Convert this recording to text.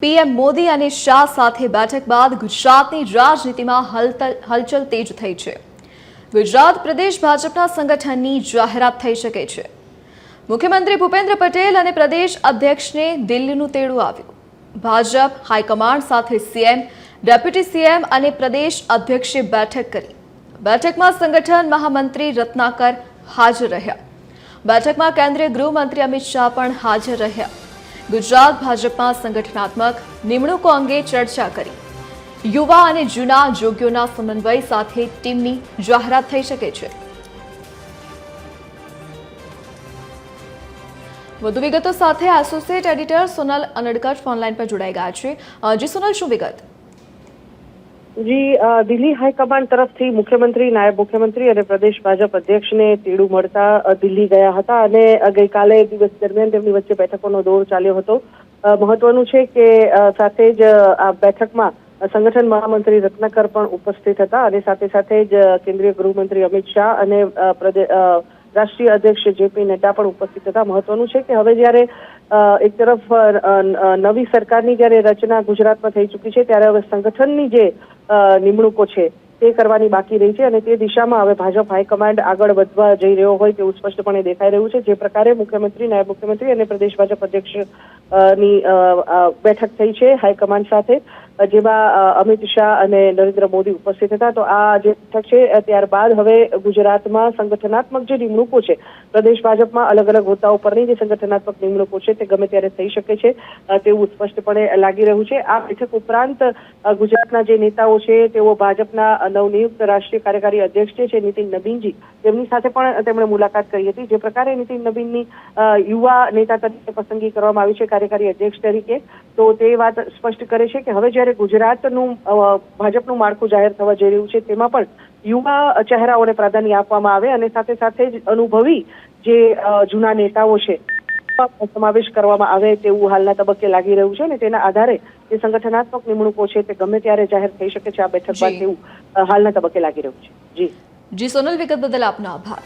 PM Modi અને શાહ સાથે બેઠક બાદ ગુજરાતની રાજનીતિમાં હલચલ તેજ થઈ છે। ગુજરાત પ્રદેશ ભાજપના સંગઠનની જાહેરાત થઈ શકે છે। મુખ્યમંત્રી ભૂપેન્દ્ર પટેલ અને પ્રદેશ અધ્યક્ષને દિલ્હીનું તેડું આવ્યું। ભાજપ હાઈકમાન્ડ સાથે સીએમ, ડેપ્યુટી સીએમ અને પ્રદેશ અધ્યક્ષે બેઠક કરી। બેઠકમાં સંગઠન મહામંત્રી રત્નાકર હાજર રહ્યા। બેઠકમાં કેન્દ્રીય ગૃહમંત્રી અમિત શાહ પણ હાજર રહ્યા। ગુજરાત ભાજપમાં સંગઠનાત્મક નિમણૂકો અંગે ચર્ચા કરી। યુવા અને જૂના જોગ્યોના સમન્વય સાથે ટીમની જાહેરાત થઈ શકે છે। વધુ વિગતો સાથે એસોસિએટ એડિટર સોનલ અનડકર ફોનલાઈન પર જોડાઈ ગયા છે। જી સોનલ, શું વિગત? જી, દિલ્હી હાઈકમાન્ડ તરફથી મુખ્યમંત્રી, નાયબ મુખ્યમંત્રી અને પ્રદેશ ભાજપ અધ્યક્ષને તેડું મળતા દિલ્હી ગયા હતા અને ગઈકાલે દિવસ દરમિયાન તેમની વચ્ચે બેઠકોનો દોર ચાલ્યો હતો। મહત્વનું છે કે સાથે જ આ બેઠકમાં સંગઠન મહામંત્રી રત્નાકર પણ ઉપસ્થિત હતા અને સાથે સાથે જ કેન્દ્રીય ગૃહમંત્રી અમિત શાહ અને રાષ્ટ્રીય અધ્યક્ષ જેપી નડ્ડા પણ ઉપસ્થિત હતા। મહત્વનું છે કે હવે જ્યારે એક તરફ નવી સરકારની જ્યારે રચના ગુજરાતમાં થઈ ચૂકી છે, ત્યારે હવે સંગઠનની જે નિમણૂકો છે તે કરવાની બાકી રહી છે અને તે દિશામાં હવે ભાજપ હાઈકમાન્ડ આગળ વધવા જઈ રહ્યો હોય તેવું સ્પષ્ટપણે દેખાઈ રહ્યું છે। જે પ્રકારે મુખ્યમંત્રી, નાયબ મુખ્યમંત્રી અને પ્રદેશ ભાજપ અધ્યક્ષ ની બેઠક થઈ છે હાઈકમાન્ડ સાથે, જેમાં અમિત શાહ અને નરેન્દ્ર મોદી ઉપસ્થિત હતા। તો આ જે બેઠક છે ત્યારબાદ હવે ગુજરાતમાં સંગઠનાત્મક જે નિમણૂકો છે, પ્રદેશ ભાજપમાં અલગ અલગ હોદ્દાઓ પરની જે સંગઠનાત્મક નિમણૂકો છે તે ગમે ત્યારે થઈ શકે છે તેવું સ્પષ્ટપણે લાગી રહ્યું છે। આ બેઠક ઉપરાંત ગુજરાતના જે નેતાઓ છે તેઓ ભાજપના નવનિયુક્ત રાષ્ટ્રીય કાર્યકારી અધ્યક્ષ છે નીતિન નબીનજી, તેમની સાથે પણ તેમણે મુલાકાત કરી હતી। જે પ્રકારે નીતિન નબીનની યુવા નેતા તરીકે પસંદગી કરવામાં આવી છે કાર્યકારી અધ્યક્ષ તરીકે, તો તે વાત સ્પષ્ટ કરે છે કે હવે જ્યારે ગુજરાતનું ભાજપનું માળખું જાહેર થવા જઈ રહ્યું છે તેમાં પણ યુવા ચહેરાઓને પ્રાધાન્ય આપવામાં આવે અને સાથે સાથે જ અનુભવી જે જૂના નેતાઓ છે સમાવેશ કરવામાં આવે તેવું હાલના તબક્કે લાગી રહ્યું છે અને તેના આધારે જે સંગઠનાત્મક નિમણૂકો છે તે ગમે ત્યારે જાહેર થઈ શકે છે આ બેઠક બાદ તેવું હાલના તબક્કે લાગી રહ્યું છે। જી સોનલ, વિગત બદલ આપનો આભાર।